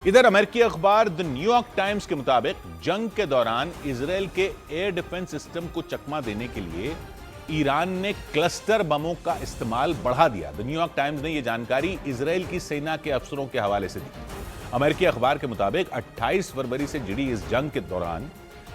इधर अमेरिकी अखबार द न्यूयॉर्क टाइम्स के मुताबिक जंग के दौरान इजरायल के एयर डिफेंस सिस्टम को चकमा देने के लिए ईरान ने क्लस्टर बमों का इस्तेमाल बढ़ा दिया। द न्यूयॉर्क टाइम्स ने यह जानकारी इजरायल की सेना के अफसरों के हवाले से दी। अमेरिकी अखबार के मुताबिक 28 फरवरी से जुड़ी इस जंग के दौरान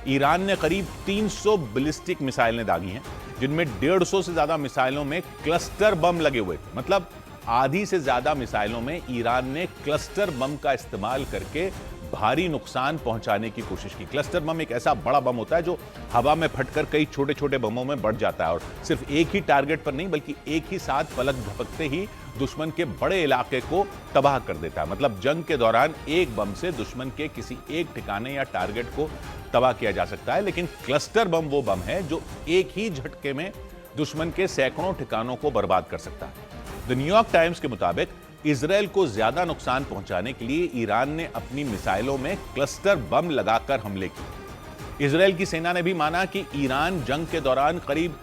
ईरान ने करीब 300 बैलिस्टिक मिसाइलें दागी हैं, जिनमें 150 से ज्यादा मिसाइलों में क्लस्टर बम लगे हुए थे। मतलब आधी से ज्यादा मिसाइलों में ईरान ने क्लस्टर बम का इस्तेमाल करके भारी नुकसान पहुंचाने की कोशिश की। क्लस्टर बम एक ऐसा बड़ा बम होता है जो हवा में फटकर कई छोटे छोटे बमों में बढ़ जाता है और सिर्फ एक ही टारगेट पर नहीं बल्कि एक ही साथ पलक झपकते ही दुश्मन के बड़े इलाके को तबाह कर देता है। मतलब जंग के दौरान एक बम से दुश्मन के किसी एक ठिकाने या टारगेट को तबाह किया जा सकता है, लेकिन क्लस्टर बम वो बम है जो एक ही झटके में दुश्मन के सैकड़ों ठिकानों को बर्बाद कर सकता है। द न्यूयॉर्क टाइम्स के मुताबिक इजरायल को ज्यादा नुकसान पहुंचाने के लिए ईरान ने अपनी मिसाइलों में क्लस्टर बम लगाकर हमले किए। इजरायल की सेना ने भी माना कि ईरान जंग के दौरान करीब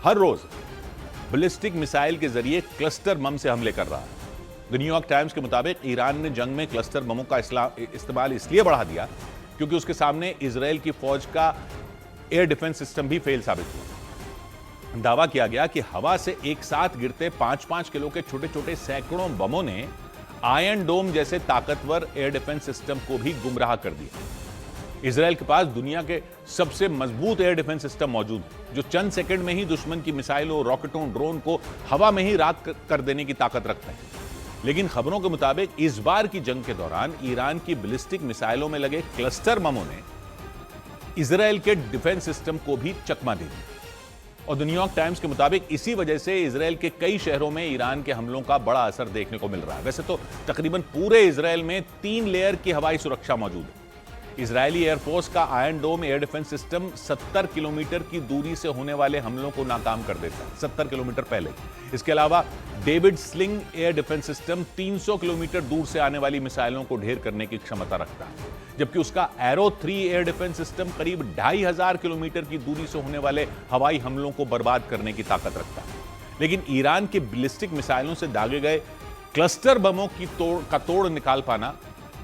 हर रोज बैलिस्टिक मिसाइल के जरिए क्लस्टर बम से हमले कर रहा है। द न्यूयॉर्क टाइम्स के मुताबिक ईरान ने जंग में क्लस्टर बमों का इस्तेमाल इसलिए बढ़ा दिया क्योंकि उसके सामने इजरायल की फौज का एयर डिफेंस सिस्टम भी फेल साबित हुआ। दावा किया गया कि हवा से एक साथ गिरते 5-5 किलो के छोटे छोटे सैकड़ों बमों ने आयरन डोम जैसे ताकतवर एयर डिफेंस सिस्टम को भी गुमराह कर दिया। इजरायल के पास दुनिया के सबसे मजबूत एयर डिफेंस सिस्टम मौजूद है, जो चंद सेकंड में ही दुश्मन की मिसाइलों, रॉकेटों, ड्रोन को हवा में ही राख कर देने की ताकत रखता है। लेकिन खबरों के मुताबिक इस बार की जंग के दौरान ईरान की बैलिस्टिक मिसाइलों में लगे क्लस्टर बमों ने इजरायल के डिफेंस सिस्टम को भी चकमा दे दी। और द न्यूयॉर्क टाइम्स के मुताबिक इसी वजह से इजरायल के कई शहरों में ईरान के हमलों का बड़ा असर देखने को मिल रहा है। वैसे तो तकरीबन पूरे इजरायल में 3 लेयर की हवाई सुरक्षा मौजूद है। इजरायली एयरफोर्स का आयरन डोम एयर डिफेंस सिस्टम 70 किलोमीटर की दूरी से होने वाले हमलों को नाकाम कर देता है, 70 किलोमीटर पहले। इसके अलावा David sling air defence system 300 kilometre दूर से आने वाली मिसाइलों को ढेर करने की क्षमता रखता है, जबकि उसका एरो 3 एयर डिफेंस सिस्टम करीब 2500 किलोमीटर की दूरी से होने वाले हवाई हमलों को बर्बाद करने की ताकत रखता है। लेकिन ईरान की बैलिस्टिक मिसाइलों से दागे गए क्लस्टर बमों की तोड़ निकाल पाना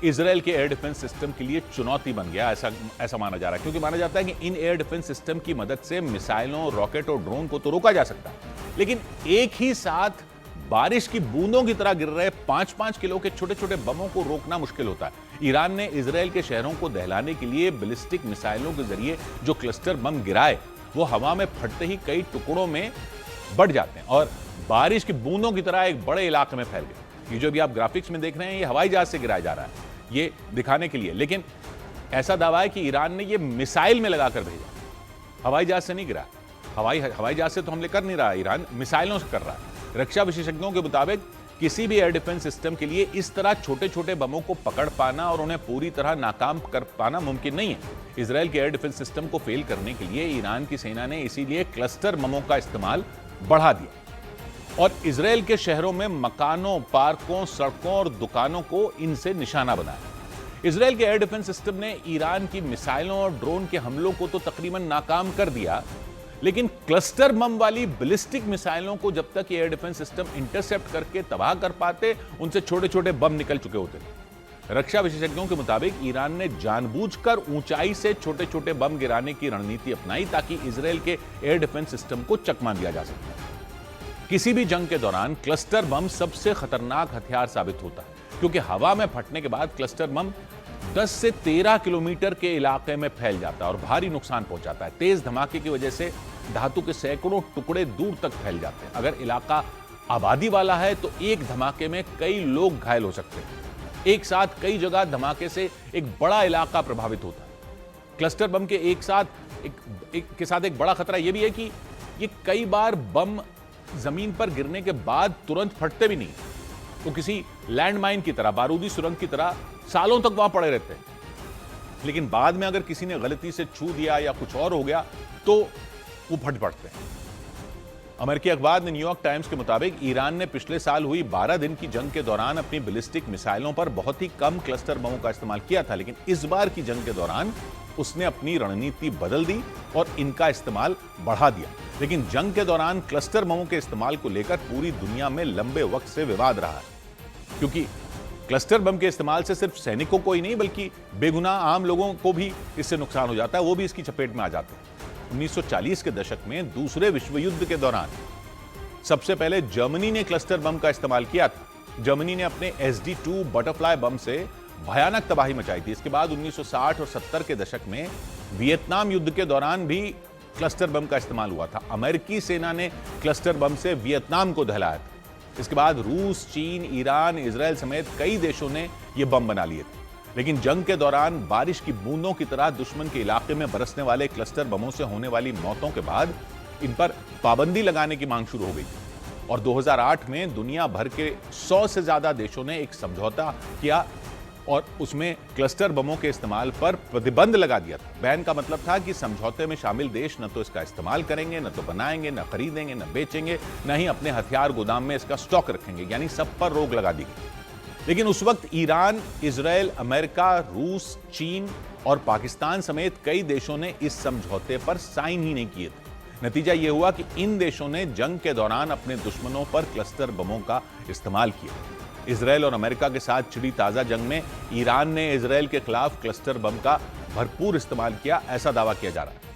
इजरायल के एयर डिफेंस सिस्टम के लिए चुनौती बन गया, ऐसा माना जा रहा है, क्योंकि माना जाता है कि इन एयर डिफेंस सिस्टम की मदद से मिसाइलों, रॉकेट और ड्रोन को तो रोका जा सकता है, लेकिन एक ही साथ बारिश की बूंदों की तरह गिर रहे 5-5 किलो के छोटे छोटे बमों को रोकना मुश्किल होता है। ईरान ने इजरायल के शहरों को दहलाने के लिए बैलिस्टिक मिसाइलों के जरिए जो क्लस्टर बम गिराए, वो हवा में फटते ही कई टुकड़ों में बढ़ जाते हैं और बारिश की बूंदों की तरह एक बड़े इलाके में फैल गए। ये जो भी आप ग्राफिक्स में देख रहे हैं, ये हवाई जहाज से गिराया जा रहा है, ये दिखाने के लिए, लेकिन ऐसा दावा है कि ईरान ने ये मिसाइल में लगाकर भेजा, हवाई जहाज से नहीं गिरा। हवाई जहाज से तो हमले कर नहीं रहा, ईरान मिसाइलों से कर रहा है। रक्षा विशेषज्ञों के मुताबिक किसी भी एयर डिफेंस सिस्टम के लिए इस तरह छोटे छोटे बमों को पकड़ पाना और उन्हें पूरी तरह नाकाम कर पाना मुमकिन नहीं है। इजरायल के एयर डिफेंस सिस्टम को फेल करने के लिए ईरान की सेना ने इसीलिए क्लस्टर बमों का इस्तेमाल बढ़ा दिया और इजरायल के शहरों में मकानों, पार्कों, सड़कों और दुकानों को इनसे निशाना बनाया। इजरायल के एयर डिफेंस सिस्टम ने ईरान की मिसाइलों और ड्रोन के हमलों को तो तकरीबन नाकाम कर दिया, लेकिन क्लस्टर बम वाली बैलिस्टिक मिसाइलों को जब तक एयर डिफेंस सिस्टम इंटरसेप्ट करके तबाह कर पाते, उनसे छोटे छोटे बम निकल चुके होते थे। रक्षा विशेषज्ञों के मुताबिक ईरान ने जानबूझकर ऊंचाई से छोटे छोटे बम गिराने की रणनीति अपनाई ताकि इजरायल के एयर डिफेंस सिस्टम को चकमा दिया जा सके। किसी भी जंग के दौरान क्लस्टर बम सबसे खतरनाक हथियार साबित होता है, क्योंकि हवा में फटने के बाद क्लस्टर बम 10 से 13 किलोमीटर के इलाके में फैल जाता है और भारी नुकसान पहुंचाता है। तेज धमाके की वजह से धातु के सैकड़ों टुकड़े दूर तक फैल जाते हैं। अगर इलाका आबादी वाला है तो एक धमाके में कई लोग घायल हो सकते हैं। एक साथ कई जगह धमाके से एक बड़ा इलाका प्रभावित होता है। क्लस्टर बम के साथ एक बड़ा खतरा यह भी है कि ये कई बार बम जमीन पर गिरने के बाद तुरंत फटते भी नहीं, तो किसी लैंडमाइन की तरह, बारूदी सुरंग की तरह सालों तक वहां पड़े रहते हैं। लेकिन बाद में अगर किसी ने गलती से छू दिया या कुछ और हो गया तो वो फट पड़ते हैं। अमेरिकी अखबार ने न्यूयॉर्क टाइम्स के मुताबिक ईरान ने पिछले साल हुई 12 दिन की जंग के दौरान अपनी बैलिस्टिक मिसाइलों पर बहुत ही कम क्लस्टर बमों का इस्तेमाल किया था, लेकिन इस बार की जंग के दौरान उसने अपनी रणनीति बदल दी और इनका इस्तेमाल बढ़ा दिया। लेकिन जंग के दौरान क्लस्टर बमों के इस्तेमाल को लेकर पूरी दुनिया में लंबे वक्त से विवाद रहा है, क्योंकि क्लस्टर बम के इस्तेमाल से सिर्फ सैनिकों को ही नहीं बल्कि बेगुनाह आम लोगों को भी इससे नुकसान हो जाता है, वो भी इसकी चपेट में आ जाते हैं। 1940 के दशक में दूसरे विश्व युद्ध के दौरान सबसे पहले जर्मनी ने क्लस्टर बम का इस्तेमाल किया था। जर्मनी ने अपने SD-2 बटरफ्लाई बम से भयानक तबाही मचाई थी। इसके बाद 1960 और 70 के दशक में वियतनाम युद्ध के दौरान भी क्लस्टर बम का इस्तेमाल हुआ था। अमेरिकी सेना ने क्लस्टर बम से वियतनाम को दहलाया था। इसके बाद रूस, चीन, ईरान, इजराइल समेत कई देशों ने ये बम बना लिए थे। लेकिन जंग के दौरान बारिश की बूंदों की तरह दुश्मन के इलाके में बरसने वाले क्लस्टर बमों से होने वाली मौतों के बाद इन पर पाबंदी लगाने की मांग शुरू हो गई और 2008 में दुनिया भर के 100 से ज्यादा देशों ने एक समझौता किया और उसमें क्लस्टर बमों के इस्तेमाल पर प्रतिबंध लगा दिया था। बैन का मतलब था कि समझौते में शामिल देश न तो इसका इस्तेमाल करेंगे, न तो बनाएंगे, न खरीदेंगे, न बेचेंगे, न ही अपने हथियार गोदाम में इसका स्टॉक रखेंगे, यानी सब पर रोक लगा दी गई। लेकिन उस वक्त ईरान, इजराइल, अमेरिका, रूस, चीन और पाकिस्तान समेत कई देशों ने इस समझौते पर साइन ही नहीं किए थे। नतीजा यह हुआ कि इन देशों ने जंग के दौरान अपने दुश्मनों पर क्लस्टर बमों का इस्तेमाल किया। इजराइल और अमेरिका के साथ छिड़ी ताजा जंग में ईरान ने इजराइल के खिलाफ क्लस्टर बम का भरपूर इस्तेमाल किया, ऐसा दावा किया जा रहा है।